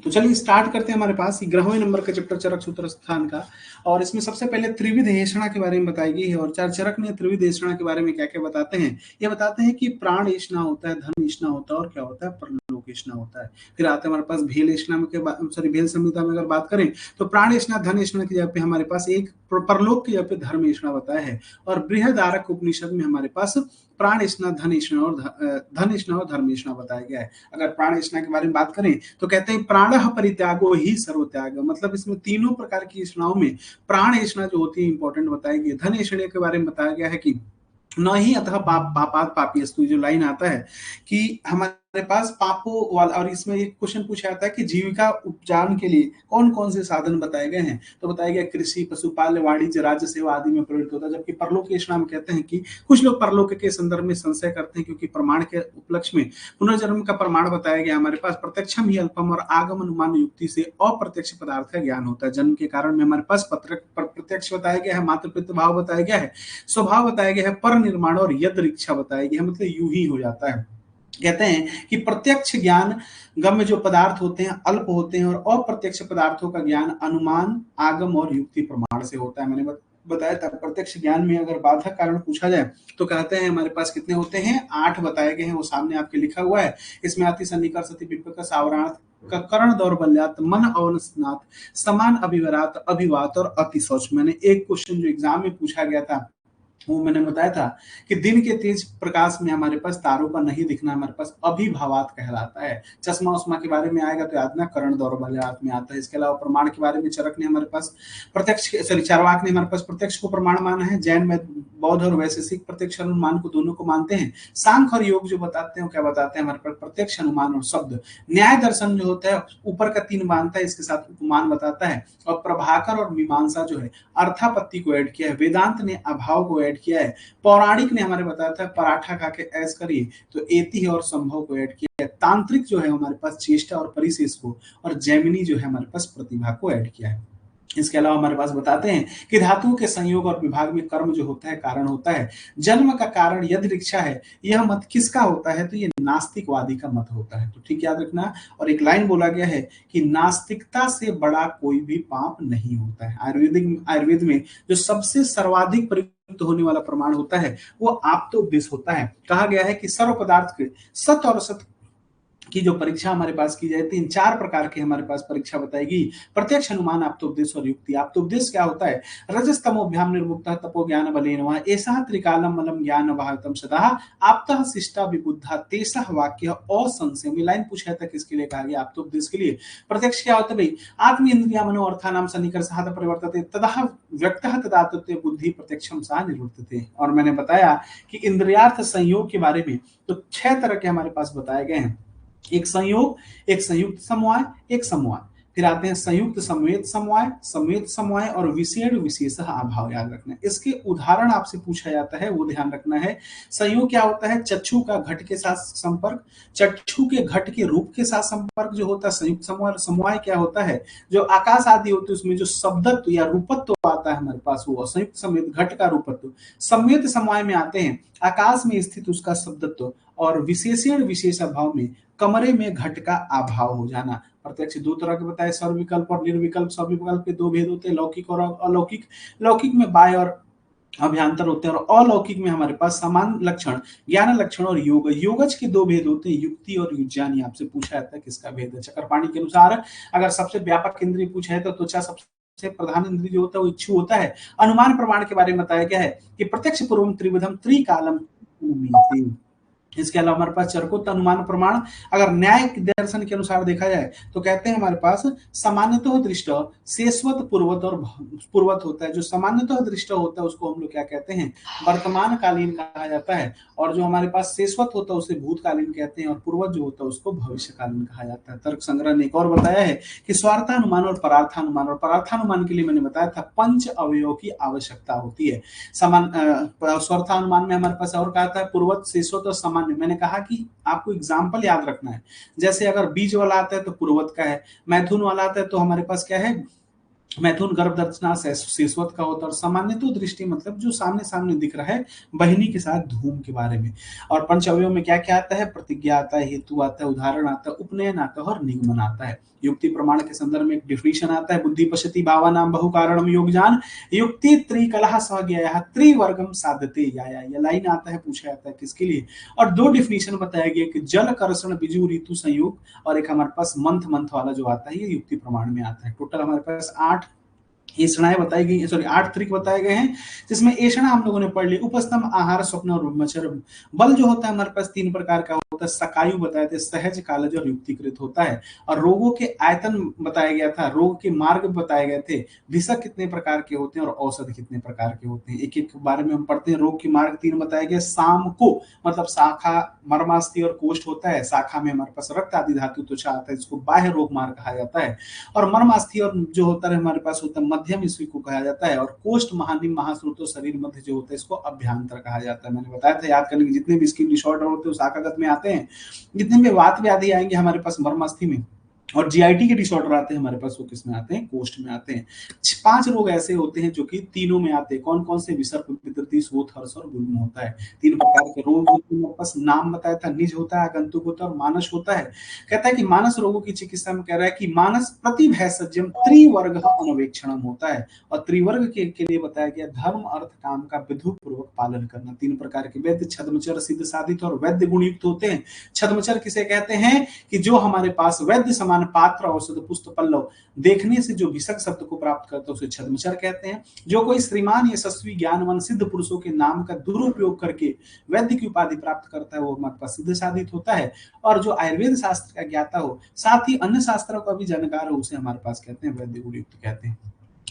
तो चलिए स्टार्ट करते हैं हमारे पास ग्रहवें नंबर का चैप्टर चरक सूत्र स्थान का। और इसमें सबसे पहले त्रिविध हेषणा के बारे में बताई गई है। और चार चरक में त्रिविध हेषणा के बारे में क्या क्या बताते हैं, ये बताते हैं कि प्राण एषणा होता है, धन एषणा होता है और क्या होता है, परलोक एषणा होता है। फिर आते हैं हमारे पास भेल एषणा में सॉरी भेल संहिता में अगर बात करें तो प्राण एषणा धन एषणा की जगह पे हमारे पास एक परलोक की जगह पे धर्म एषणा बताया है। और बृहदारक उपनिषद में हमारे पास प्राणेषणा धनेषणा और धनेषणा और धर्मेषणा बताया गया है। अगर प्राणेषणा के बारे में बात करें तो कहते हैं प्राणः परित्यागो ही सर्वत्याग, मतलब इसमें तीनों प्रकार की एषणाओं में प्राणेषणा जो होती है इंपॉर्टेंट बताई गई है। धनेषणा के बारे में बताया गया है कि न ही अतः पाप पापात पापीस्तु, जो लाइन आता है कि हमारे पास पापों वाला, और इसमें एक क्वेश्चन पूछा जाता है कि जीविका उपजान के लिए कौन कौन से साधन बताए गए हैं, तो बताया गया कृषि, पशुपालन, वाणिज्य, राज्य सेवा आदि में प्रवृत्त होता है। जबकि परलोक के में कहते हैं कि कुछ लोग परलोक के संदर्भ में संशय करते हैं, क्योंकि प्रमाण के उपलक्ष्य में पुनर्जन्म का प्रमाण बताया गया। हमारे पास प्रत्यक्षम ही अल्पम और आगम अनुमान युक्ति से अप्रत्यक्ष पदार्थ का ज्ञान होता है। जन्म के कारण में हमारे पास प्रत्यक्ष बताया गया है, मातृ पितृ भाव बताया गया है, स्वभाव बताया गया है, पर निर्माण और यद इच्छा बताया गया है, मतलब यूं ही हो जाता है। कहते हैं कि प्रत्यक्ष ज्ञान गम्य जो पदार्थ होते हैं अल्प होते हैं, और अप्रत्यक्ष पदार्थों का ज्ञान अनुमान, आगम और युक्ति प्रमाण से होता है। मैंने बताया था प्रत्यक्ष ज्ञान में अगर बाधक कारण पूछा जाए तो कहते हैं हमारे पास कितने होते हैं, 8 बताए गए हैं, वो सामने आपके लिखा हुआ है। इसमें अति सन्निकर्ष, अति विपक्ष, आवरणार्थ, करण दौर्बल्यात, मन अवनस्नात, समान अभिवरात, अभिवात और अति शौच। मैंने एक क्वेश्चन जो एग्जाम में पूछा गया था वो मैंने बताया था कि दिन के तेज प्रकाश में हमारे पास तारों का नहीं दिखना हमारे पास अभिभावात कहलाता है। चश्मा उस्मा के बारे में आएगा तो याद ना, करण दौर्बल्यात में आता है। इसके अलावा प्रमाण के बारे में चरक ने हमारे पास प्रत्यक्ष, सॉरी चारवाक ने हमारे पास प्रत्यक्ष को प्रमाण माना है। जैन में बौद्ध और वैशेषिक प्रत्यक्ष अनुमान को दोनों को मानते हैं। सांख्य और योग जो बताते हैं क्या बताते हैं, हमारे पास प्रत्यक्ष अनुमान और शब्द। न्याय दर्शन जो होता है ऊपर का 3 मानता है, इसके साथ उपमान बताता है। और प्रभाकर और मीमांसा जो है अर्थापत्ति को ऐड किया है। वेदांत ने अभाव को ऐड किया है। पौराणिक ने हमारे बताया था पराठा खा के ऐस करिए, तो एति और संभव को ऐड किया है। तांत्रिक जो है हमारे पास चेष्टा और परिशेष को, और जैमिनी जो है हमारे पास प्रतिभा को ऐड किया है। इसके अलावा हमारे पास बताते हैं कि धातुओं के संयोग और विभाग में कर्म जो होता है कारण होता है। जन्म का कारण यदि इच्छा है, यह मत किसका होता है, तो ये नास्तिकवादी का मत होता है, तो ठीक याद रखना। और एक लाइन बोला गया है कि नास्तिकता से बड़ा कोई भी पाप नहीं होता है। आयुर्वेद में जो सबसे सर्वाधिक प्रयुक्त होने वाला प्रमाण होता है वो आप्तोपदेश होता है। कहा गया है कि सर्व पदार्थ के सत और असत की जो परीक्षा हमारे पास की जाती है, 4 प्रकार की हमारे पास परीक्षा बताएगी। प्रत्यक्ष, अनुमान, आप्तोपदेश और युक्ति। आप्तोपदेश क्या होता है, रजस्तमोभ्याम निर्मुक्तः तपो ज्ञान बलेन वा एषः त्रिकालम मलम ज्ञान वाहतम सदा आप्तः शिष्टा विबुद्धा तेषः वाक्य असंशय। में लाइन पूछा था किसके लिए कहा गया, आप्तोपदेश के लिए। प्रत्यक्ष क्या होता है भाई, आत्म इंद्रिया मनो अर्थानाम सन्निकर्षः परिवर्तते ततः व्यक्तः तदात्मत्वे बुद्धि प्रत्यक्षम सा निवर्तते। और मैंने बताया कि इंद्रियार्थ संयोग के बारे में तो 6 तरह के हमारे पास बताए गए हैं। एक संयोग, एक संयुक्त समवाय, एक समवाय, फिर आते हैं संयुक्त समवेत समवाय, समवेत समवाय और विशेष विशेषः अभाव। याद रखना है, इसके उदाहरण आपसे पूछा जाता है वो ध्यान रखना है। संयोग क्या होता है, चक्षु का घट के साथ संपर्क, चक्षु के घट के रूप के साथ संपर्क जो होता है संयुक्त समवाय। समवाय क्या होता है, जो आकाश आदि होते हैं उसमें जो शब्दत्व या रूपत्व आता है हमारे पास वो संयुक्त समवेत घट का रूपत्व। समवेत समवाय में आते हैं आकाश में स्थित उसका शब्दत्व, और विशेषण विशेष अभाव में कमरे में घट का अभाव हो जाना। प्रत्यक्ष 2 तरह के बताए, सर्वविकल्प और निर्विकल्प। सर्वविकल्प के 2 भेद होते हैं, लौकिक और अलौकिक। लौकिक में बाह्य और अभ्यंतर होते हैं, और अलौकिक में हमारे पास समान लक्षण, ज्ञान लक्षण और योग। योगज के 2 भेद होते हैं, युक्ति और युज्यानी। आपसे पूछा जाता है किसका भेद है। चक्रपाणी के अनुसार अगर सबसे व्यापक इंद्रिय पूछा है तो त्वचा सबसे प्रधान इंद्रिय जो होता है वो इच्छु होता है। अनुमान प्रमाण के बारे में बताया गया है कि प्रत्यक्ष पूर्वम त्रिविधम त्रिकालम। इसके अलावा हमारे पास चरकोत्त अनुमान प्रमाण अगर न्याय दर्शन के अनुसार देखा जाए तो कहते हैं हमारे पास सामान्यतः दृष्ट शेषवत पूर्वत और पूर्वत होता है। जो सामान्यतः दृष्ट होता है उसको हम लोग क्या कहते हैं, वर्तमान कालीन कहा जाता है। और जो हमारे पास शेषवत होता है उसे भूतकालीन कहते हैं, और पूर्वत जो होता है उसको भविष्यकालीन कहा जाता है। तर्क संग्रह ने एक और बताया है कि स्वार्थानुमान और परार्थानुमान। और परार्थानुमान के लिए मैंने बताया था 5 अवयवों की आवश्यकता होती है। समान स्वार्थानुमान में हमारे पास और कहा था पूर्वत, शेषवत और सामान्य। मैंने कहा कि आपको एग्जाम्पल याद रखना है, जैसे अगर बीज वाला आता है तो पूर्वत का है, मैथुन वाला आता है तो हमारे पास क्या है, मैथुन गर्भदर्शना शेषवत का होता है। और सामान्यतः दृष्टि मतलब जो सामने सामने दिख रहा है, बहिनी के साथ धूम के बारे में। और पंच अवयव में क्या क्या आता है? प्रतिज्ञा आता है, हेतु आता है, उदाहरण आता है, उपनयन आता है और निगमन आता है। युक्ति प्रमाण के संदर्भ में एक डिफिनेशन आता है, बुद्धि पश्यति भावानां बहु कारणम योगजान युक्ति त्रिकलह सहज्ञया त्रिवर्गम साधते याया। ये लाइन आता है, पूछा जाता है किसके लिए? और दो डिफिनेशन बताया गया कि जल कर्षण बिजु ऋतु संयोग, और एक हमारे पास मंथ मंथ वाला जो आता है ये युक्ति प्रमाण में आता है। टोटल हमारे पास 8 ऐषणाएं बताई गई, सॉरी 8 त्रिक बताए गए हैं, जिसमें ऐषणा हम लोगों ने पढ़ ली, उपस्थम, आहार, स्वप्न और ब्रह्मचर्य। बल जो होता है हमारे पास 3 प्रकार का होता है, सकायु बताए थे, सहज, कालज और युक्तिकृत होता है। और रोगों के आयतन बताया गया था, रोग के मार्ग बताए गए थे, भिषक कितने प्रकार के होते हैं और औषध कितने प्रकार के होते हैं। एक एक बारे में हम पढ़ते हैं। रोग के मार्ग 3 बताए गए, साम को मतलब शाखा, मर्मास्थि और कोष्ठ होता है। शाखा में हमारे पास रक्त आदि धातु त्वचा आता है, जिसको बाह्य रोग मार्ग कहा जाता है। और मर्मास्थि और जो होता है हमारे पास होता है मध्यम, इसी को कहा जाता है। और कोष्ठ, महानिम, महाश्रुत और शरीर मध्य जो होता है इसको अभ्यांतर कहा जाता है। मैंने बताया था, याद करने के जितने भी स्किन डिसऑर्डर होते हैं उस शाखागत में आते हैं। जितने भी वात व्याधि आएंगे हमारे पास मर्मास्थि में, और जीआईटी के डिसऑर्डर आते हैं हमारे पास, वो किस में आते हैं? कोष्ठ में आते हैं। 5 रोग ऐसे होते हैं जो कि तीनों में आते हैं। कौन कौन से? विसर्प, विकृति, शोथ, हर्ष और गुल्म होता है। 3 प्रकार के रोग होते हैं। बस नाम बताया था, निज होता है, आगंतुक होता है और मानस होता है। कहता है कि मानस रोगों की चिकित्सा में कह रहा है कि मानस प्रतिभैषज्यम त्रिवर्ग अनवेक्षणम होता है। और त्रिवर्ग के लिए बताया गया धर्म, अर्थ, काम का विधु पूर्वक पालन करना। 3 प्रकार के वैद्य, छद्मचर, सिद्ध, साधित और वैद्य गुणयुक्त होते हैं। छद्मचर किसे कहते हैं? कि जो हमारे पास वैद्य समान पात्र, औषध, पुष्प, पल्लव देखने से जो भिषक शब्द को प्राप्त करता है उसे छद्मचर कहते हैं। जो कोई श्रीमान, यशस्वी, ज्ञानवान, सिद्ध पुरुषों के नाम का दुरुपयोग करके वैद्य की उपाधि प्राप्त करता है वो हमारे पास सिद्ध साधित होता है। और जो आयुर्वेद शास्त्र का ज्ञाता हो, साथ ही अन्य शास्त्रों का भी जानकार हो, उसे हमारे पास कहते हैं वैद्य गुणयुक्त कहते हैं।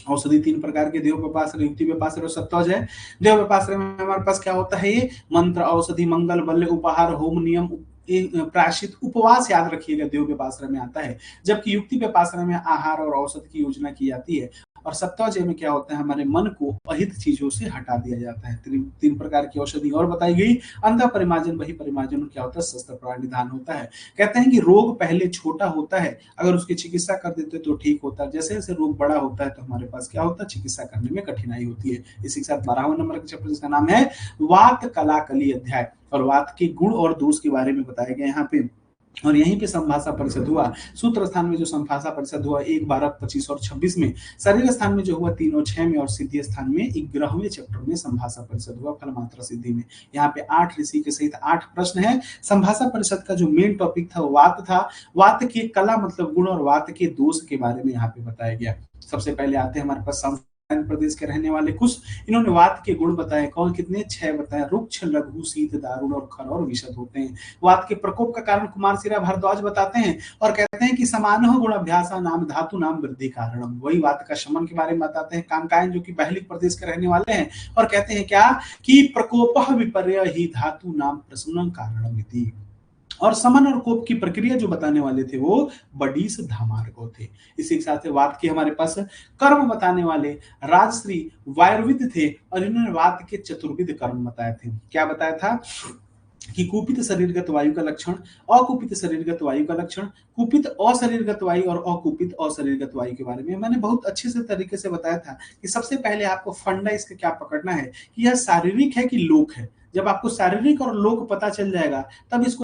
औषधि 3 प्रकार के, देव व्यापाश्रय, युक्ति व्यापाश्रय और सत्वज है। देव व्यापाश्रय में हमारे पास क्या होता है? ये मंत्र, औषधि, मंगल, बल्ले, उपहार, होम, नियम, प्रायश्चित, उपवास याद रखिएगा, देव व्यापाश्रय में आता है। जबकि युक्ति व्यापाश्रय में आहार और औषध की योजना की जाती है। और सत्वजय में क्या होता है? हमारे मन को अहित चीजों से हटा दिया जाता है। 3 प्रकार की औषधि और बताई गई। अंतः परिमार्जन, बहि परिमार्जन क्या होता है? शस्त्र प्राणिधान होता है। कहते हैं कि रोग पहले छोटा होता है, अगर उसकी चिकित्सा कर देते तो ठीक होता है। जैसे जैसे रोग बड़ा होता है तो हमारे पास क्या होता है? चिकित्सा करने में कठिनाई होती है। इसी के साथ 12वां नंबर का चैप्टर जिसका नाम है वात कला कली अध्याय, और वात के गुण और दोष के बारे में बताया गया यहाँ पे। और यहीं पे संभाषा परिषद हुआ। सूत्र स्थान में जो संभाषा परिषद हुआ 1, 12, 25 और 26 में। शरीर स्थान में जो हुआ 3 और 6 में। और सिद्धि स्थान में 11वें चैप्टर में संभाषा परिषद हुआ फल मात्रा सिद्धि में। यहाँ पे 8 ऋषि के सहित 8 प्रश्न है। संभाषा परिषद का जो मेन टॉपिक था वात था। वात की कला मतलब गुण और वात के दोष के बारे में यहाँ पे बताया गया। सबसे पहले आते हैं हमारे पास प्रदेश के रहने वाले कुछ, इन्होंने वात के गुण बताए। कौन कितने? 6 बताए। रुक्ष, लघु, शीत, दारुण और खर और विशद होते हैं। वात के प्रकोप का कारण कुमार सिरा भारद्वाज बताते हैं और कहते हैं कि समानो गुण अभ्यासा नाम धातु नाम वृद्धि कारणम। वही वात का शमन के बारे में बताते हैं कामकायन जो कि बहलिक प्रदेश के रहने वाले हैं। और कहते हैं क्या? कि प्रकोप विपर्य ही धातु नाम प्रसूनम कारणम इति। और समन और कोप की प्रक्रिया जो बताने वाले थे वो बडीस धामार्गो थे। इसी के साथ वात के हमारे पास कर्म बताने वाले राजश्री वायुर्विद थे, और इन्होंने वात के चतुर्विद कर्म बताए थे। क्या बताया था? कि कुपित शरीरगत वायु का लक्षण, अकुपित शरीरगत वायु का लक्षण, कुपित अशरीरगत वायु और अकुपित अशरीरगत वायु के बारे में मैंने बहुत अच्छे से तरीके से बताया था। कि सबसे पहले आपको फंडा इसका क्या पकड़ना है कि यह शारीरिक है कि लोक है। जब आपको शारीरिक और लोक पता चल जाएगा तब इसको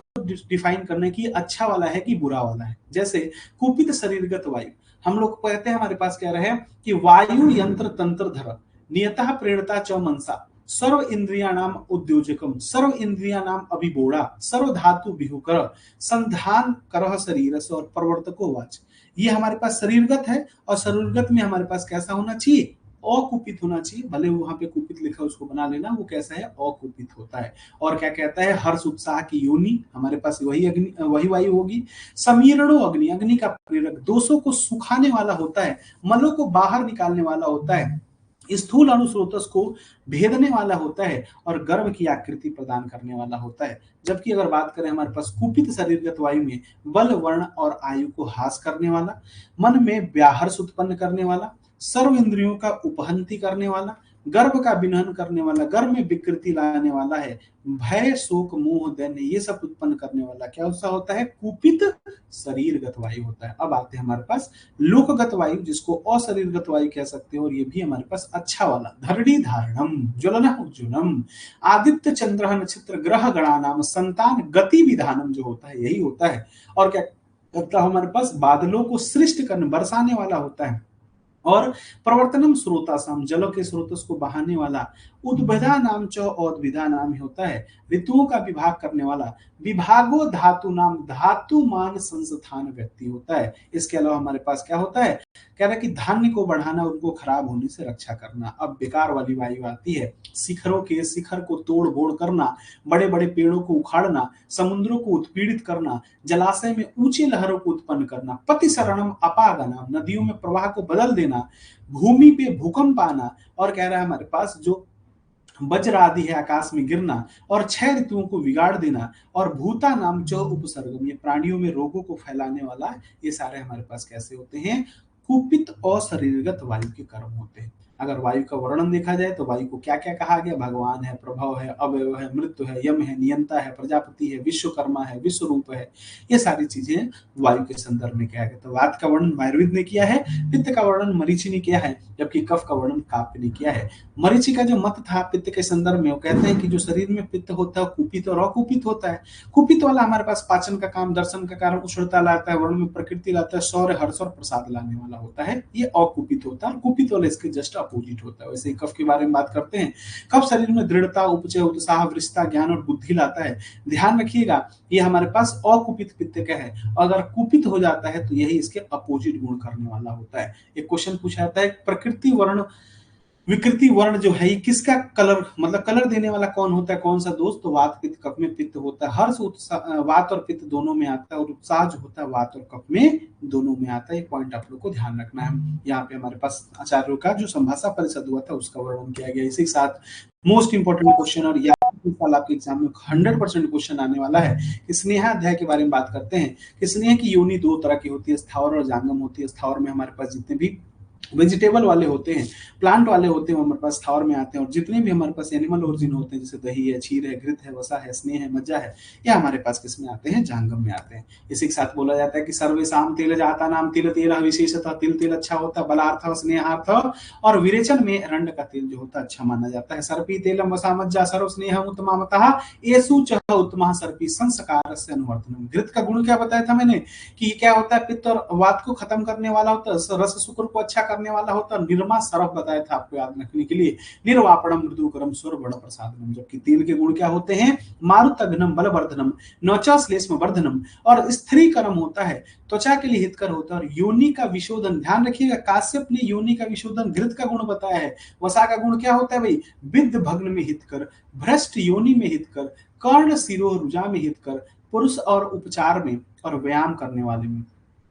डिफाइन करना कि अच्छा वाला है कि बुरा वाला है। जैसे कुपित शरीरगत वायु, हम लोग कहते हैं हमारे पास क्या रहे कि वायु यंत्र तंत्र धर नियतः प्रेरणता च मनसा सर्व इंद्रियाणाम उद्योजकम सर्व इंद्रियाणाम अभिबोड़ा सर्व धातु विहुकर संधान करह शरीर और प्रवर्तको वाच। ये हमारे पास शरीरगत है, और शरीरगत में हमारे पास कैसा होना चाहिए? अकुपित होना चाहिए। भले वहां पे कुपित लिखा है उसको बना लेना, वो कैसा है? अकुपित होता है। और क्या कहता है? हर्ष उत्साह की योनि, हमारे पास वही अग्नि, वही वायु होगी। समीरणो अग्नि, अग्नि का प्रेरक, दोषों को सुखाने वाला होता है, मलों को बाहर निकालने वाला होता है, स्थूल अनुस्रोतस को भेदने वाला होता है, और गर्भ की आकृति प्रदान करने वाला होता है। जबकि अगर बात करें हमारे पास कुपित शरीरगत वायु में बल, वर्ण और आयु को हास करने वाला, मन में व्याहर्ष उत्पन्न करने वाला, सर्व इंद्रियों का उपहंति करने वाला, गर्भ का विनहन करने वाला, गर्भ में विकृति लाने वाला है, भय शोक मोह दैन्य ये सब उत्पन्न करने वाला क्या सा होता है, कुपित शरीरगत वायु होता है। अब आते हैं हमारे पास लोकगत वायु, जिसको अशरीरगत वायु कह सकते हैं, और ये भी हमारे पास अच्छा वाला, धरणी धारणम ज्वलन उज्जुलम आदित्य चंद्र नक्षत्र ग्रह गणानाम संतान गति विधानम जो होता है यही होता है। और क्या करता है हमारे पास, बादलों को सृष्ट करने बरसाने वाला होता है, और प्रवर्तनम स्रोतासाम जलों के स्रोत को बहाने वाला, उद्भिदा नाम च औद्भिदा नाम ही होता है, ऋतुओं का विभाग करने वाला, विभागो धातु नाम धातु मान संस्थान व्यक्ति होता है। इसके अलावा हमारे पास क्या होता है, कह रहा है कि धान्य को बढ़ाना, उनको खराब होने से रक्षा करना। अब बेकार वाली वायु आती है, शिखरों के शिखर को तोड़ बोड़ करना, बड़े बड़े पेड़ों को उखाड़ना, समुद्रों को उत्पीड़ित करना, जलाशय में ऊंचे लहरों को उत्पन्न करना, पति शरणम अपागना नदियों में प्रवाह को बदल देना, भूमि पे भूकंप आना, और कह रहा है हमारे पास जो वज्र आदि है आकाश में गिरना, और 6 ऋतुओं को बिगाड़ देना, और भूता नाम जो उपसर्गम ये प्राणियों में रोगों को फैलाने वाला, ये सारे हमारे पास कैसे होते हैं, कुपित और शरीरगत वायु के कर्म होते हैं। अगर वायु का वर्णन देखा जाए तो वायु को क्या क्या कहा गया, भगवान है, प्रभव है, अवयव है, मृत्यु है, यम है, नियंता है, प्रजापति है, विश्वकर्मा है, विश्व रूप है, ये सारी चीजें वायु के संदर्भ में किया गया। तो वात का वर्णन वायुर्वेद ने किया है, पित्त का वर्णन मरीचि ने किया है, जबकि कफ का वर्णन काव्य ने किया है। मरीचि का जो मत था पित्त के संदर्भ में, वो कहते हैं कि जो शरीर में पित्त होता है कुपित और अकुपित होता है। कुपित वाला हमारे पास पाचन का काम, दर्शन का कारण, उष्णता लाता है, वर्ण में प्रकृति लाता है, शौर्य हर्ष और प्रसाद लाने वाला होता है, ये अकुपित होता है। और कुपित वाला इसके जस्ट अपोजिट होता है। वैसे ही कफ के बारे में बात करते हैं, कफ शरीर में दृढ़ता, उपचय, उत्साह, वृषता, ज्ञान और बुद्धि लाता है। ध्यान रखिएगा ये हमारे पास अकुपित पित्त का है, अगर कुपित हो जाता है तो यही इसके अपोजिट गुण करने वाला होता है। एक क्वेश्चन पूछा जाता है, प्रकृति वर्ण विकृति वर्ण जो है ये किसका कलर, मतलब कलर देने वाला कौन होता है, कौन सा दोस्त, तो वात पित्त कफ में पित्त होता है। हर्ष वात और पित्त दोनों में आता है, और उत्साह जो होता है वात और कफ में दोनों में आता है। ये पॉइंट आप लोग को ध्यान रखना है। यहाँ पे हमारे पास आचार्यों का जो संभाषा परिषद हुआ था उसका वर्णन किया गया। इसी के साथ मोस्ट इंपोर्टेंट क्वेश्चन, और साल आपके एग्जाम में 100% क्वेश्चन आने वाला है कि स्नेहाध्याय के बारे में बात करते हैं कि स्नेह की योनि 2 तरह की होती है, स्थावर और जांगम होती है। स्थावर में हमारे पास जितने भी वेजिटेबल वाले होते हैं, प्लांट वाले होते हैं, वो हमारे पास स्थावर में आते हैं, और जितने भी हमारे पास एनिमल ओरिजिन होते हैं, जैसे दही है, क्षीर है, घृत है, वसा है, स्नेह है, मज्जा है, ये हमारे पास किस में आते हैं, जांगम में आते हैं। इसी के साथ बोला जाता है कि सर्वेशाम तेल जाता नाम तिल तेल विशेषतः तिल तेल अच्छा होता है, बलार्थ स्नेहार्थ और विरेचन में रंड का तेल जो होता है अच्छा माना जाता है। सर्पी तेलम वसा मज्जा सर्व स्नेह उत्तमामतः येसु चह उत्तमः सर्पी संस्कार से अनुवर्तनम। घृत का गुण क्या बताया था मैंने कि क्या होता है, पित्त और वात को खत्म करने वाला होता है, रस शुक्र को अच्छा करने वाला होता है, निर्मा सरफ बताया था आपको याद रखने के लिए, निर्वापणम मृदुकरम स्वर बड़ प्रसादनम। जबकि तेल के गुण क्या होते हैं, मारुतघ्नम बलवर्धनम नौचा श्लेष्म वर्धनम, और स्त्रीकरम होता है, त्वचा के लिए हितकर होता है, और योनि का विशोधन। ध्यान रखिएगा काश्यप ने योनि का विशोधन घृत का गुण बताया है। वसा का गुण क्या होता है भाई, विद्ध भग्न में हितकर, भ्रष्ट योनि में हितकर, कर्ण सिरोह रुजा में हितकर, पुरुष और उपचार में और व्यायाम करने वाले में।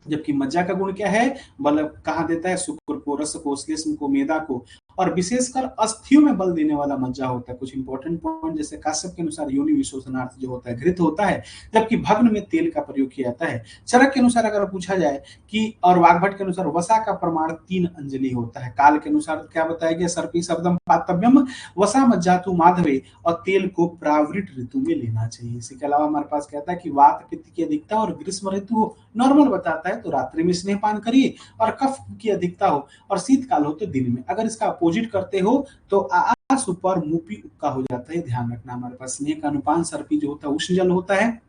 जबकि मज्जा का गुण क्या है, बल कहाँ देता है, शुक्र को, रस को, श्लेष्म को, मेदा को, और विशेषकर अस्थियों में बल देने वाला मज्जा होता है। कुछ इंपॉर्टेंट पॉइंट, जैसे काश्यप के अनुसार योनि विशोधनार्थ जो होता है घृत होता है, जबकि भग्न में तेल का प्रयोग किया जाता है। चरक के अनुसार अगर पूछा जाए कि, और वाग्भट के अनुसार वसा का प्रमाण 3 अंजलि होता है। काल के अनुसार क्या बताया गया, सर्पी शब्दम पातव्यम वसा मज्जातु माधवे, और तेल को प्रावृत ऋतु में लेना चाहिए। इसी के अलावा हमारे पास कहता है कि वात पित्त की अधिकता और ग्रीष्म ऋतु नॉर्मल बताता है तो रात्रि में स्नेहपान करिए, और कफ की अधिकता हो और शीतकाल हो तो दिन में। अगर इसका अपोजिट करते हो तो आस ऊपर मुपी उक्का हो जाता है, ध्यान रखना। हमारे पास स्नेह का अनुपान सर्पी जो होता है उष्ण जल होता है,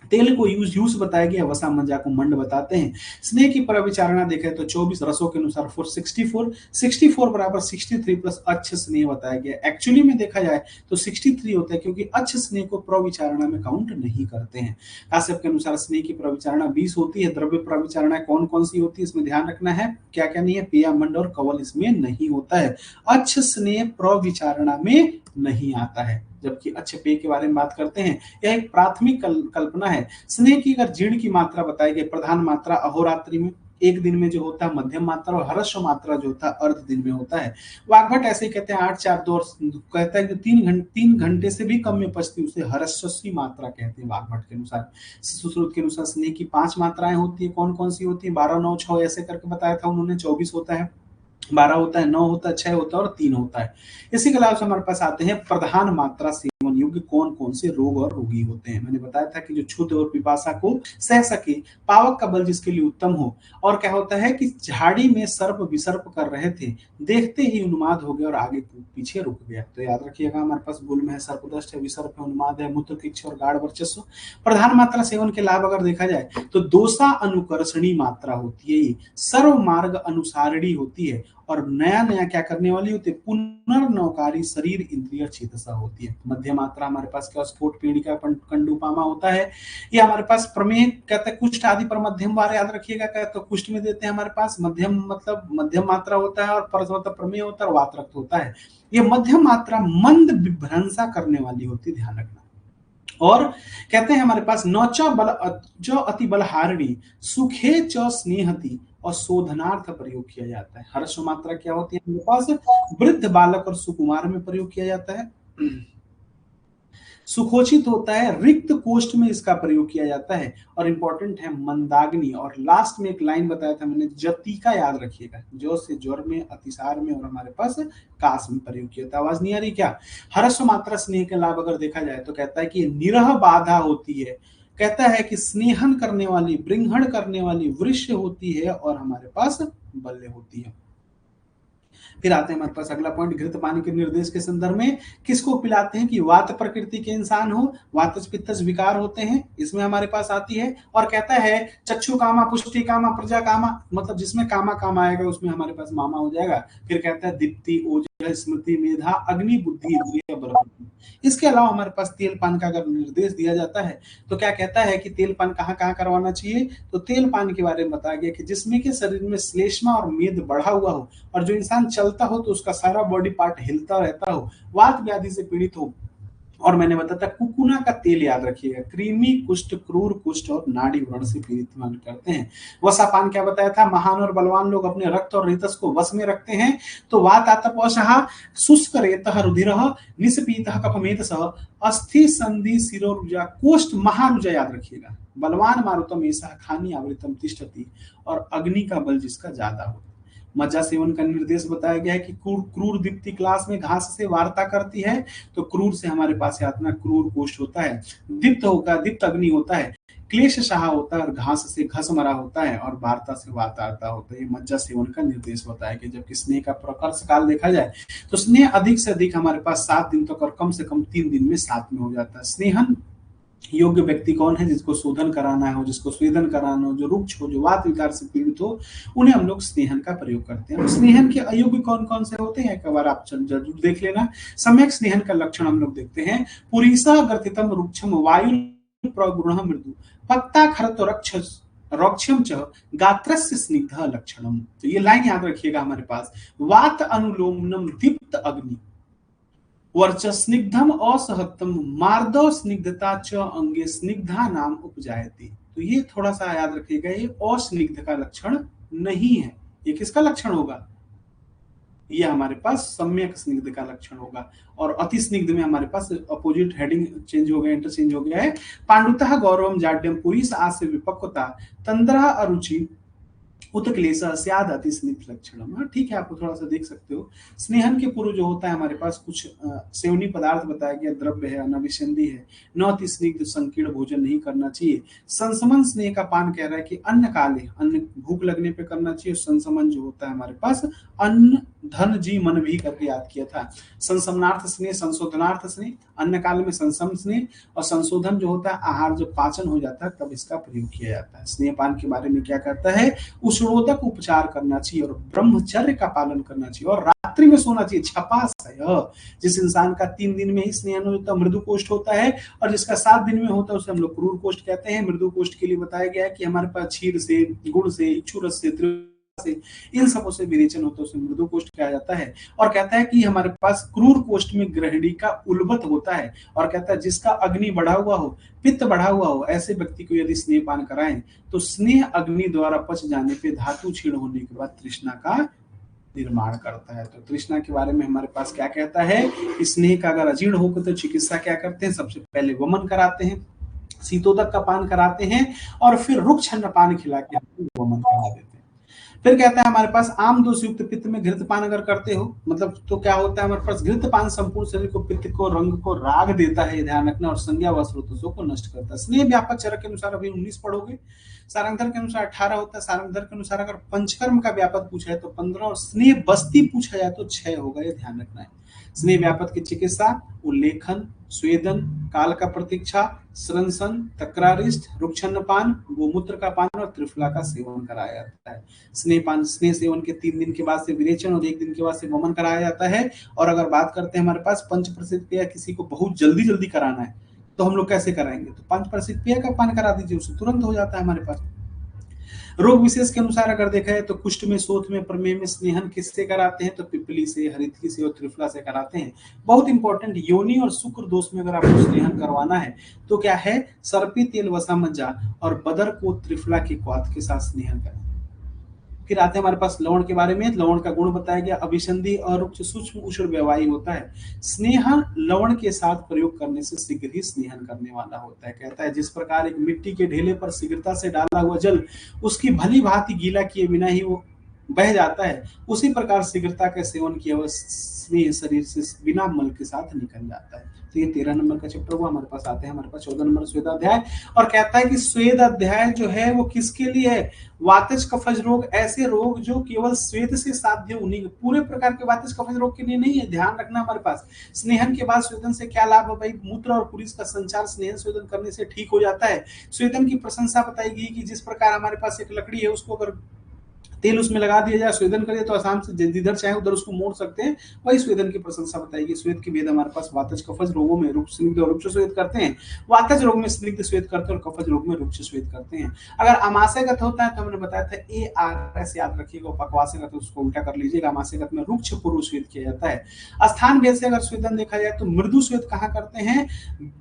तेल को यूज बताया गया, वसा मज्जा को मंड बताते हैं। स्नेह की परविचारणा देखें तो 24 रसों के अनुसार 64 बराबर 63 प्लस अच्छ स्नेह बताया गया। एक्चुअली में देखा जाए तो 63 होता है, क्योंकि अच्छ स्नेह को प्रविचारणा में काउंट नहीं करते हैं। काश्यप के अनुसार स्नेह की प्रविचारणा 20 होती है। द्रव्य प्रविचारणा कौन कौन सी होती है, इसमें ध्यान रखना है क्या क्या नहीं है, पेया मंड और कवल इसमें नहीं होता है। अच्छ स्नेह प्रविचारणा में नहीं आता है। जबकि अच्छे पेय के बारे में बात करते हैं, यह एक प्राथमिक कल्पना है। स्नेह की अगर जीर्ण की मात्रा बताई गई, प्रधान मात्रा अहोरात्रि में, एक दिन में जो होता है, मध्यम मात्रा और हर्ष मात्रा जो होता है अर्ध दिन में होता है। वाग्भट ऐसे ही कहते हैं 8 4 2, कहता है कि 3 घंटे से भी कम में पचती उसे हर्षस्वी मात्रा कहते हैं वाग्भट के अनुसार। सुश्रुत के अनुसार स्नेह की 5 मात्राएं होती है, कौन कौन सी होती है, 12 9 6 ऐसे करके बताया था उन्होंने, 24 होता है। 12 होता है, 9 होता है, 6 होता है और 3 होता है। इसी के अलावा हमारे पास आते हैं प्रधान मात्रा सेवन योग्य कौन-कौन से रोग और रोगी होते हैं। मैंने बताया था कि जो क्षुध और पिपासा को सह सके, पावक का बल जिसके लिए उत्तम हो। और क्या होता है कि झाड़ी में सर्प विसर्प कर रहे थे, देखते ही उन्माद हो गया और आगे पीछे रुक गया। तो याद रखिएगा, हमारे पास गुल्म है, सर्पदष्ट है, विसर्प है, उन्माद है, मूत्रकिच्छ और गाढ़ वर्चस्व। प्रधान मात्रा सेवन के लाभ अगर देखा जाए तो दोषा अनुकर्षणी मात्रा होती है, ये सर्व मार्ग अनुसारिणी होती है और नया नया क्या करने वाली होती है, पुनर्नवकारी शरीर इंद्रिय चेतसा होती है। मध्य मात्रा हमारे पास क्या, स्फोट पीड़िका कंडूपामा होता है। ये हमारे पास प्रमेय कहते हैं कुष्ठ आदि पर मध्यम वार, याद रखिएगा, क्या तो कुष्ठ में देते हैं हमारे पास मध्यम, मतलब मध्यम मात्रा होता है, और पर मतलब प्रमेय होता है और वात रक्त होता है। ये मध्यम मात्रा मंद विभ्रंसा करने वाली होती है, ध्यान रखना। और कहते हैं हमारे पास नौचा बल जो अति बलहारिणी सुखे च स्नेहति और शोधनार्थ प्रयोग किया जाता है। हर्ष मात्रा क्या होती है हमारे पास, वृद्ध बालक और सुकुमार में प्रयोग किया जाता है। सुखोचित होता है, रिक्त कोष्ठ में इसका प्रयोग किया जाता है। और इंपॉर्टेंट है मंदाग्नि। और लास्ट में एक लाइन बताया था मैंने, जति का याद रखिएगा, जो से ज्वर में, अतिसार में और हमारे पास काश में प्रयोग किया था। आवाज नहीं आ रही क्या? हर्ष मात्रा स्नेह के लाभ अगर देखा जाए तो कहता है कि निरह बाधा होती है, कहता है कि स्नेहन करने वाली, बृंहण करने वाली वृक्ष होती है और हमारे पास बल्ले होती है। फिर आते हैं हमारे पास अगला पॉइंट, घृत पानी के निर्देश के संदर्भ में किसको पिलाते हैं कि वात प्रकृति के इंसान हो, वातज पित्तज विकार होते हैं, इसमें हमारे पास आती है। और कहता है चक्षु कामा, पुष्टि कामा, प्रजा कामा, मतलब जिसमें कामा काम आएगा उसमें हमारे पास मामा हो जाएगा। फिर कहता है दीप्ति, ओजः, स्मृति, मेधा, अग्नि, बुद्धि, इंद्रिय, बलबुद्धि। इसके अलावा हमारे पास तेल पान का अगर निर्देश दिया जाता है तो क्या कहता है कि तेल पान कहाँ कहाँ करवाना चाहिए, तो तेल पान के बारे में बताया गया कि जिसमें के शरीर में श्लेष्मा और मेद बढ़ा हुआ हो और जो इंसान चलता हो तो उसका सारा बॉडी पार्ट हिलता रहता हो, वात व्याधि से पीड़ित हो। और मैंने बताया था कुकुना का तेल याद रखिएगा, कृमि कुष्ठ, क्रूर कुष्ठ और नाड़ी व्रण से पीड़ित मान करते हैं। वसापान क्या बताया था, महान और बलवान लोग अपने रक्त और रेतस को वश में रखते हैं। तो वात आतपौषः शुष्क रेतः रुधिरः निष्पीतः कफमेतसः अस्थि संधि शिरोरुजा कोष्ठ महारुजा, याद रखिएगा। बलवान मारुतम ऐसा खानी आवृतम तिष्ठति, और अग्नि का बल जिसका ज्यादा हो। मज्जा सेवन का निर्देश बताया गया है कि क्रूर दीप्ति क्लास में घास से वार्ता करती है, तो क्रूर से हमारे पास यातना क्रूर कोष्ठ होता है। दीप्त होगा, दीप्त अग्नि होता है। क्लेश शाह होता है और घास से घस मरा होता है, और वार्ता से वार्ता होता है। ये मज्जा सेवन का निर्देश बताया गया। जबकि स्नेह का प्रकर्ष काल देखा जाए तो स्नेह अधिक से अधिक हमारे पास 7 दिन तक और कम से कम 3 दिन में 7 में हो जाता है। स्नेहन योग्य व्यक्ति कौन है, जिसको शोधन कराना हो, जिसको स्वेदन कराना हो, जो रुक्ष हो, जो वात विकार से पीड़ित हो, उन्हें हम लोग स्नेहन का प्रयोग करते हैं। स्नेहन के अयोग्य कौन कौन से होते हैं, एक बार आप जरूर देख लेना। सम्यक स्नेहन का लक्षण हम लोग देखते हैं, पुरीसा गर्तितम रुक्षम वायु प्रगुण मृदु पत्ता खरत रक्षम च गात्रस्य स्निग्ध लक्षणम। तो ये लाइन याद रखिएगा हमारे पास, वात अनुलोमनम दीप्त अग्नि वर्चस्निग्धम असहत्तम मार्दव स्निग्धता च अंगे स्निग्धा नाम उपजायते। तो ये थोड़ा सा याद रखिएगा, ये अस्निग्ध का लक्षण नहीं है। ये किसका लक्षण होगा, ये हमारे पास सम्यक स्निग्ध का लक्षण होगा। और अति स्निग्ध में हमारे पास अपोजिट हेडिंग चेंज हो गया, इंटरचेंज हो गया है। पांडुतः गौरवम जाड्यम पुरीस आस्य विपक्वता तंद्रा अरुचि उत्क्लेश स्याद अति स्निग्ध लक्षणम। ठीक है, आपको थोड़ा सा देख सकते हो। स्नेहन के पूर्व जो होता है हमारे पास कुछ सेवनी पदार्थ बताया गया, द्रव्य है, अनाभिसंधि है, न अति स्निग्ध संकीर्ण भोजन नहीं करना चाहिए। संसमन स्नेह का पान कह रहा है कि अन्न काले, अन्न भूख लगने पे करना चाहिए। संसमन जो होता है हमारे पास अन्न धन जी मन भी करके याद किया था। संसमनार्थ स्नेह, संशोधनार्थ स्नेह, अन्न काल में संसम स्नेह, और संशोधन जो होता है आहार जब पाचन हो जाता है तब इसका प्रयोग किया जाता है। स्नेहपान के बारे में क्या कहता है, उष्णोदक उपचार करना चाहिए और ब्रह्मचर्य का पालन करना चाहिए और रात्रि में सोना चाहिए। छपास है जिस इंसान का 3 दिन में ही स्नेहन होता है मृदु कोष्ठ होता है, और जिसका 7 दिन में होता है उसे हम लोग क्रूर कोष्ठ कहते हैं। मृदु कोष्ठ के लिए बताया गया है कि हमारे पास क्षीर से, गुड़ से, इक्षुरस से, इन सबों से विरेचन होता है, उसे मृदु कोष्ठ कहा जाता है। और कहता है कि हमारे पास क्रूर कोष्ठ में ग्रहणी का उल्बत होता है, और कहता है जिसका अग्नि बढ़ा हुआ हो, पित्त बढ़ा हुआ हो, ऐसे व्यक्ति को यदि स्नेह पान कराएं तो स्नेह अग्नि द्वारा पच जाने पे धातु क्षीण होने के बाद तृष्णा का निर्माण करता है। तो तृष्णा के बारे में हमारे पास क्या कहता है, स्नेह का अगर अजीर्ण हो तो चिकित्सा क्या करते हैं, सबसे पहले वमन कराते हैं, शीतोदक का पान कराते हैं, और फिर रुक्ष अन्न पान खिला के वमन करा देते हैं। फिर कहता है हमारे पास आम दोष युक्त पित्त में घृतपान अगर करते हो, मतलब तो क्या होता है हमारे पास, घृतपान संपूर्ण शरीर को, पित्त को, रंग को राग देता है, ध्यान रखना, और संज्ञा व स्रोतों को नष्ट करता है। स्नेह व्यापक चरक के अनुसार अभी 19 पढ़ोगे, सारंगधर के अनुसार 18 होता है। सारंगधर के अनुसार अगर पंचकर्म का व्यापक पूछा है तो 15, और स्नेह बस्ती पूछा जाए तो 6 होगा, ये ध्यान रखना है। स्नेह व्यापक की चिकित्सा उल्लेखन, स्वेदन, काल का प्रतीक्षा, स्रंसन, तक्रारिष्ट, रुक्षन्नपान, गोमूत्र का पान और त्रिफला का सेवन कराया जाता है। स्नेह सेवन के 3 दिन के बाद से विरेचन और 1 दिन के बाद से वमन कराया जाता है। और अगर बात करते हैं हमारे पास पंच प्रसिद्ध पेय किसी को बहुत जल्दी जल्दी कराना है तो हम लोग कैसे कराएंगे, तो पंच प्रसिद्ध पेय का पान करा दीजिए, उससे तुरंत हो जाता है हमारे पास। रोग विशेष के अनुसार अगर देखा है तो कुष्ठ में, शोथ में, प्रमेह में स्नेहन किससे कराते हैं, तो पिपली से, हरितकी से और त्रिफला से कराते हैं। बहुत इंपॉर्टेंट, योनि और शुक्र दोष में अगर आपको स्नेहन करवाना है तो क्या है, सर्पी तेल वसा मज्जा और बदर को त्रिफला की क्वाथ के साथ स्नेहन करें। फिर आते हैं हमारे पास लवण के बारे में। लवण का गुण बताया गया, अभिसंधि और उच्च सूक्ष्म उष्ण व्यवहारी होता है। स्नेह लवण के साथ प्रयोग करने से शीघ्र ही स्नेहन करने वाला होता है। कहता है जिस प्रकार एक मिट्टी के ढेले पर शीघ्रता से डाला हुआ जल उसकी भली भांति गीला किए बिना ही वो बह जाता है, उसी प्रकार शीघ्रता के सेवन किया हुआ स्नेह शरीर से बिना मल के साथ निकल जाता है। तो ये 13 नंबर का चैप्टर हुआ। हमारे पास आते हैं हमारे पास 14 नंबर स्वेद अध्याय, और कहता है कि स्वेद अध्याय जो है वो किसके लिए है, वातज कफज रोग, ऐसे रोग जो केवल स्वेद से साध्य, उन्हीं पूरे प्रकार के वातज कफज रोग के लिए नहीं है, ध्यान रखना। हमारे पास स्नेहन के बाद स्वेदन से क्या लाभ है भाई, मूत्र और पुलिस का संचार स्नेहन स्वेदन करने से ठीक हो जाता है। स्वेदन की प्रशंसा बताई गई कि जिस प्रकार हमारे पास एक लकड़ी है, उसको अगर तेल उसमें लगा दिया जाए, स्वेदन करिए तो आसाम से जिधर चाहे उधर उसको मोड़ सकते हैं, वही स्वेदन की प्रशंसा बताएगी। स्वेद की भेद हमारे पास वातज कफज रोगों में रुक्ष स्निग्ध और रुक्ष स्वेद करते हैं, वातज रोग में स्निग्ध स्वेद करते हैं और कफज रोग में रुक्ष स्वेद करते हैं। अगर अमाशयगत होता है तो हमने बताया था ARS याद रखिएगा, पकवासगत तो उसको उल्टा कर लीजिएगा। अमाशयगत में रुक्ष पूर्व स्वेद किया जाता है। स्थान भेद से अगर स्वेदन देखा जाए तो मृदु स्वेद कहाँ करते हैं,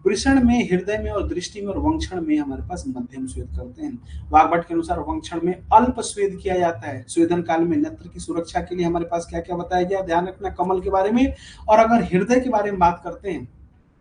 वृषण में, हृदय में और दृष्टि में, और वंक्षण में हमारे पास मध्यम स्वेद करते हैं। वाग्भट के अनुसार वंक्षण में अल्प स्वेद किया जाता है। स्वेदन काल में नेत्र की सुरक्षा के लिए हमारे पास क्या क्या बताया गया, ध्यान रखना, कमल के बारे में। और अगर हृदय के बारे में बात करते हैं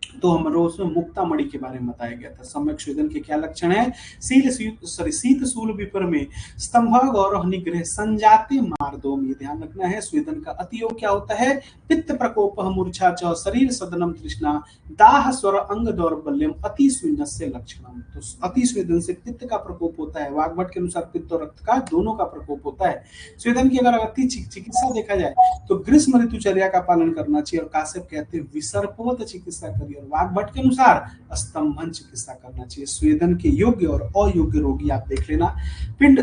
तो हम उसमें मुक्ता मणि के बारे में बताया गया था। सम्यक स्वेदन के क्या लक्षण है, शीत शूल विपर में स्तंभ गौरव निग्रह संजाति मार्दों में, ध्यान रखना है। स्वेदन का अतियोग क्या होता है, पित्त प्रकोप मूर्छा च शरीर सदनम तृष्णा दाह स्वर अंग दौर्बल्यम अति स्वेदस्य लक्षणम। तो अति स्वेदन से पित्त का प्रकोप होता है। वाग्भट के अनुसार पित्त और रक्त का दोनों का प्रकोप होता है। स्वेदन की अगर अति चिकित्सा देखा जाए तो ग्रीष्म ऋतुचर्या का पालन करना चाहिए, और काश्यप कहते हैं विसर्पोत चिकित्सा करिए। वाग्भट के अनुसार स्तंभन चिकित्सा करना चाहिए। स्वेदन के योग्य और अयोग्य रोगी आप देख लेना। पिंड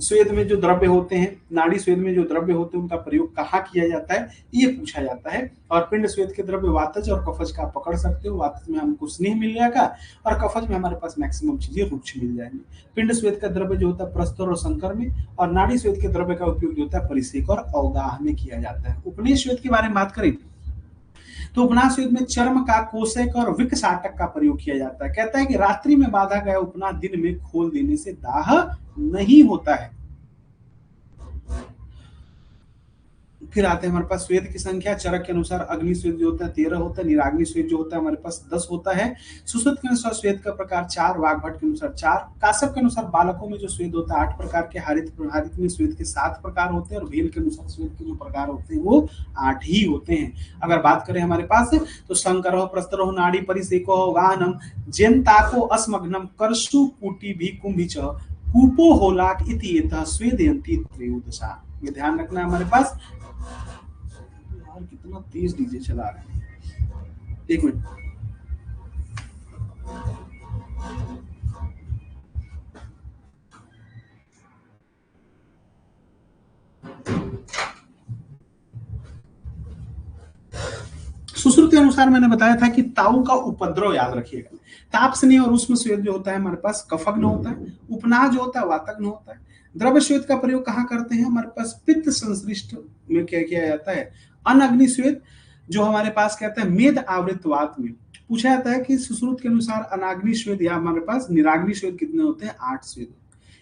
स्वेद में जो द्रव्य होते हैं, नाड़ी स्वेद में जो द्रव्य होते हैं, उनका प्रयोग कहाँ किया जाता है, ये पूछा जाता है। और पिंड स्वेद के द्रव्य वातज और कफज का पकड़ सकते हो। वातज में हमको स्नेह मिल जाएगा और कफज में हमारे पास मैक्सिमम चीजें रुक्ष मिल जाएंगी। पिंड स्वेद का द्रव्य जो होता है प्रस्तर और संकर में, और नाड़ी स्वेद के द्रव्य का उपयोग जो होता है परिसेक और अवगाह में किया जाता है। उपनेश स्वेद के बारे में बात करें तो उपनाश युद्ध में चर्म का, कोसेक और विक साटक का प्रयोग किया जाता है। कहता है कि रात्रि में बांधा गया उपना दिन में खोल देने से दाह नहीं होता है। फिर आते हैं हमारे पास स्वेद की संख्या। चरक के अनुसार अग्नि स्वेद जो होता है 13 होता है, निराग्नि स्वेद जो होता है हमारे पास 10 होता है। सुश्रुत के अनुसार स्वेद का प्रकार 4, वाग्भट के अनुसार 4, काश्यप के अनुसार बालकों में जो स्वेद होता है 8 प्रकार के, हरित में स्वेद के 7 प्रकार होते हैं, और भेल के अनुसार स्वेद के जो प्रकार होते हैं वो 8 ही होते हैं। अगर बात करें हमारे पास तो संकरो, प्रस्तरो, नाड़ी परिसेको, गानम, जेनताको, अस्मग्नम, करसु पुटी भी कुंभिच, कूपो होलाक इति एतः स्वेदयन्ति त्रयोदशा। ये ध्यान रखना हमारे पास। कितना तेज डीजे चला रहे हैं, एक मिनट। सुश्रुत के अनुसार मैंने बताया था कि ताऊ का उपद्रव याद रखिएगा। ताप स्नेह और उष्म स्वेद जो होता है हमारे पास कफग्न होता है। उपनाह जो होता है वातग्न होता है। द्रव्य स्वेद का प्रयोग कहाँ करते हैं, हमारे पास पित्त संश्लिष्ट में क्या किया जाता है। अनअग्नि स्वेद जो हमारे पास कहते हैं मेद आवृत वात में पूछा जाता है कि सुश्रुत के अनुसार अनाग्नि स्वेद या हमारे पास निराग्नि स्वेद कितने होते हैं, 8 स्वेद।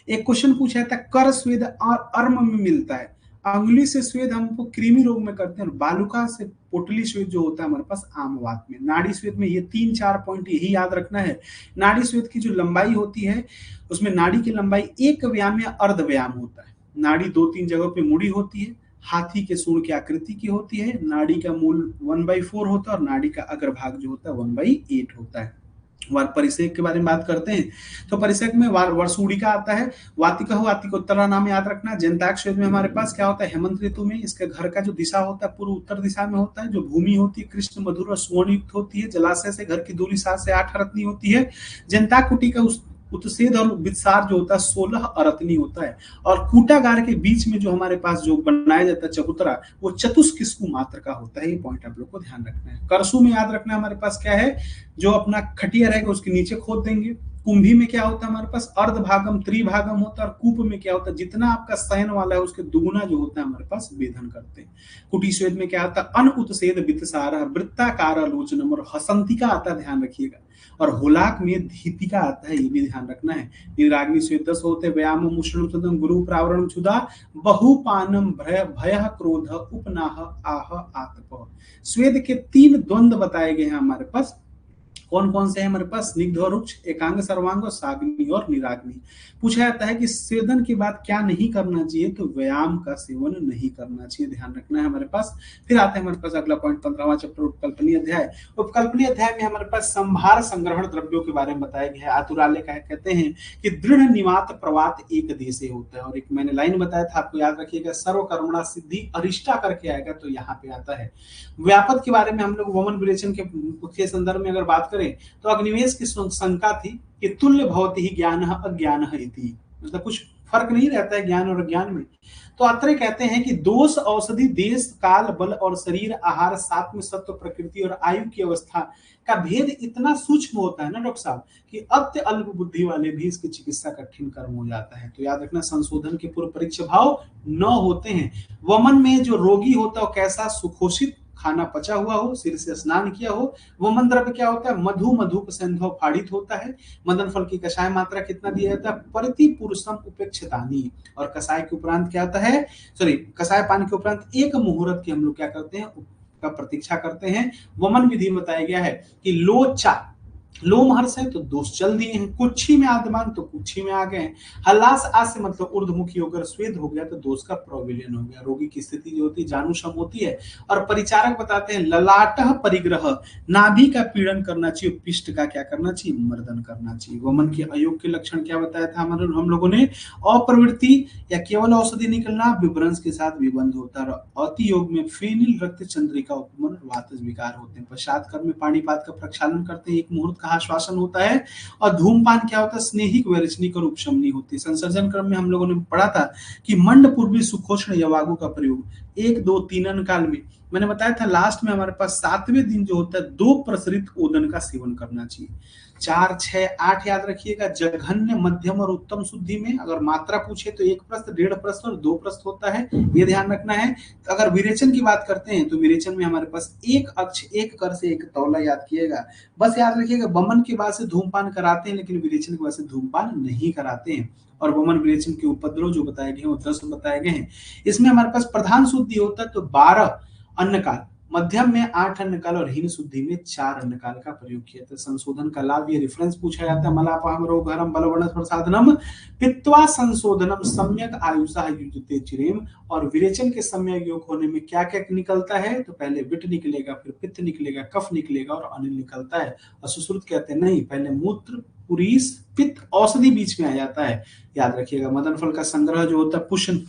एक क्वेश्चन पूछा जाता है कर स्वेद और अर्म में मिलता है। अंगुली से स्वेद हमको कृमि रोग में करते हैं, और बालुका से पोटली स्वेद जो होता है हमारे पास आम वात में। नाड़ी स्वेद में ये 3-4 पॉइंट यही याद रखना है। नाड़ी स्वेद की जो लंबाई होती है उसमें नाड़ी की लंबाई 1 व्याम या अर्ध व्याम होता है। नाड़ी 2-3 जगहों पे मुड़ी होती है, हाथी के सूंड की आकृति की होती है, नाड़ी का मूल 1/4 होता है और नाड़ी का अग्रभाग जो होता है 1/8 होता है। परिसेक के बारे में बात करते हैं तो परिसेक में वर्षूणिका आता है, वातिका वातिकोत्तरा नाम याद रखना। जंताक्ष वेद में हमारे पास क्या होता है, हेमंत ऋतु में इसके घर का जो दिशा होता है पूर्व उत्तर दिशा में होता है, जो भूमि होती है कृष्ण मधुर और सुवर्ण युक्त होती है, जलाशय से घर की दूरी 7 से 8 अरतनी होती है। जंताकुटी का उत्सेद और वित्सार जो होता है 16 अरतनी होता है, और कूटागार के बीच में जो हमारे पास जो बनाया जाता है चबूतरा वो चतुष्किस्कु मात्र का होता है। ये पॉइंट आप लोग को ध्यान रखना है। करसु में याद रखना हमारे पास क्या है, जो अपना खटिया रहेगा उसके नीचे खोद देंगे। कुंभी में क्या होता है हमारे पास अर्धभागम त्रिभागम होता है, और कूप में क्या होता है जितना आपका शयन वाला है उसके दुगुना जो होता है हमारे पास वेधन करते हैं। कुटीश्वेद में क्या आता है अन उत्सेद वित्तसार वृत्ताकार लोचनम और हसंतिका आता है, ध्यान रखिएगा। और होलाक में दीपिका आता है, ये भी ध्यान रखना है। निराग्नि स्वेद 10 होते, व्यायाम मुष्णम सदम गुरु प्रावरण क्षुधा बहुपानम भय क्रोध उपनाह आह आतप। स्वेद के 3 द्वंद्व बताए गए हैं हमारे पास। कौन कौन से हैं हमारे पास, स्निग्ध और रुक्ष, एकांग सर्वांग और साग्नि और निराग्नि। पूछा जाता है कि स्वेदन के बाद क्या नहीं करना चाहिए, तो व्यायाम का सेवन नहीं करना चाहिए, ध्यान रखना है हमारे पास। फिर आते हैं हमारे पास अगला पॉइंट 15वां चैप्टर उपकल्पनीय अध्याय। उपकल्पनीय अध्याय में हमारे पास संभार संग्रहण द्रव्यों के बारे में बताया गया है। आतुरालय कहते हैं कि दृढ़ निवात प्रवात एक देशे होता है, और एक मैंने लाइन बताया था आपको याद रखिएगा, सर्वकर्मणा सिद्धि अरिष्टा करके आएगा तो यहाँ पे आता है। व्यापक के बारे में हम लोग वमन विरेचन के संदर्भ में अगर बात करें तो अग्निवेश की शंका थी कि तुल्य भवति ही ज्ञान अज्ञान इति, मतलब कुछ फर्क नहीं रहता है ज्ञान और अज्ञान में। तो अत्रे कहते हैं कि दोष औषधि देश काल बल और शरीर आहार सात्व सत्व प्रकृति और आयु की अवस्था का भेद इतना सूक्ष्म होता है ना डॉक्टर साहब, कि अत्य अल्प बुद्धि वाले भी इसकी चिकित्सा कठिन कर्म हो जाता है। तो याद रखना संशोधन के पूर्व परीक्षा भाव 9 होते हैं। वमन में जो रोगी होता है कैसा, सुखोषित, खाना पचा हुआ हो, सिर से स्नान किया हो। वमन द्रव्य क्या होता है, मधु मधुप संधव फाड़ित होता है। मदन फल की कषाय मात्रा कितना दिया जाता है, प्रति पुरुषम उपेक्षितानी। और कषाय के उपरांत क्या होता है, कषाय पान के उपरांत 1 मुहूर्त की हम लोग क्या करते हैं, का प्रतीक्षा करते हैं। वमन विधि में बताया गया है कि लोचा लोम हर्ष है तो दोष चल दिए हैं, कुच्छी में आद्यमान तो कुच्छी में आ गए हैं। हल्लास आज से मतलब ऊर्ध्वमुखी होकर स्वेद हो गया तो दोष का प्रविलियन हो गया। रोगी की स्थिति जो होती है जानुषम होती है। और परिचारक बताते हैं ललाटह परिग्रह, नाभि का पीड़न करना चाहिए, पिष्ट का क्या करना चाहिए, मर्दन करना चाहिए। वमन के अयोग के लक्षण क्या बताया था हम लोगों ने, अप्रवृत्ति या केवल औषधि निकलना, विभ्रंश के साथ विबंध होता है। अति योग में फेनिल रक्त चंद्रिका उपमन और वातज विकार होते हैं। पश्चात कर्म में पाणीपात का प्रक्षालन करते हैं, 1 मुहूर्त आश्वासन होता है। और धूमपान क्या होता है, स्नेहिक वैरचनिक और उपशमनी होती है। संसर्जन क्रम में हम लोगों ने पढ़ा था कि मंड पूर्वी सुखोष्ण यवागु का प्रयोग 1, 2, 3 काल में मैंने बताया था। लास्ट में हमारे पास 7वें दिन जो होता है 2 प्रसरित ओदन का सेवन करना चाहिए। 4, 6, 8 याद रखिएगा। जघन्य, मध्यम और उत्तम शुद्धि में अगर मात्रा पूछे तो 1 प्रस्थ, 1.5 प्रस्थ और 2 प्रस्थ होता है, ये ध्यान रखना है। तो अगर विरेचन की बात करते हैं तो विरेचन में हमारे पास 1 अक्ष 1 कर से 1 तौला याद किएगा। बस याद रखिएगा वमन के बाद से धूमपान कराते हैं, लेकिन विरेचन के बाद से धूमपान नहीं कराते हैं। और वमन विरेचन के उपद्रव जो बताए गए हैं वो 10 बताए गए हैं। इसमें हमारे पास प्रधान शुद्धि होता है तो 12 अन्नकाल, मध्यम में 8 अन्नकाल और हीन शुद्धि में 4 अन्नकाल का प्रयोग किया था। संशोधन का लाभ, ये रेफरेंस पूछा जाता है। मलापहम रोगहरम बलवर्णस प्रसादनम पित्वा संशोधनम सम्यक आयुषा युजते चिरेम। और विरेचन के सम्यक योग होने में क्या क्या निकलता है, तो पहले विट निकलेगा, फिर पित्त निकलेगा, कफ निकलेगा और अनिल निकलता है। और सुश्रुत कहते हैं नहीं, पहले मूत्र, पुरीस, पित्त, औषधि बीच में आ जाता है, याद रखिएगा। मदन फल का संग्रह जो होता है पुष्ण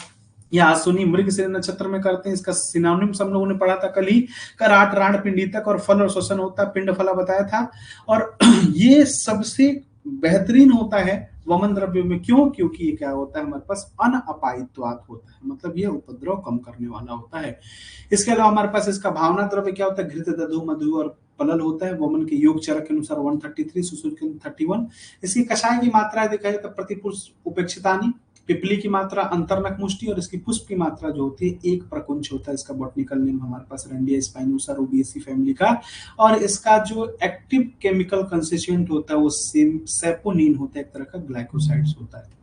या आसुनी मृग से नक्षत्र में करते हैं। इसका सिनोनिम्स हम लोगों ने पढ़ा था कल ही। कराट, राण, पिंडीतक और फल और श्वसन होता है, पिंड फला बताया था। और ये सबसे बेहतरीन होता है वमन द्रव्य में। क्यों? क्योंकि ये क्या होता है हमारे पास अनअपायित्वात होता है, मतलब ये उपद्रव कम करने वाला होता है। इसके अलावा हमारे पास इसका भावना द्रव्य क्या होता है, घृत, दधु, मधु और पलल होता है। वमन के योग चरक के अनुसार 133, सुश्रुत के 31। इसकी कषाय की मात्रा देखा जाए तो प्रतिपुरुष उपेक्षितानी, पिपली की मात्रा अंतरनक मुष्टि, और इसकी पुष्प की मात्रा जो होती है 1 प्रकुंच होता है। इसका बॉटनिकल नेम हमारे पास रंडिया स्पाइनोसा रूबिएसी फैमिली का। और इसका जो एक्टिव केमिकल कंस्टिट्यूएंट होता है वो सेपोनिन होता है, एक तरह का ग्लाइकोसाइड्स होता है।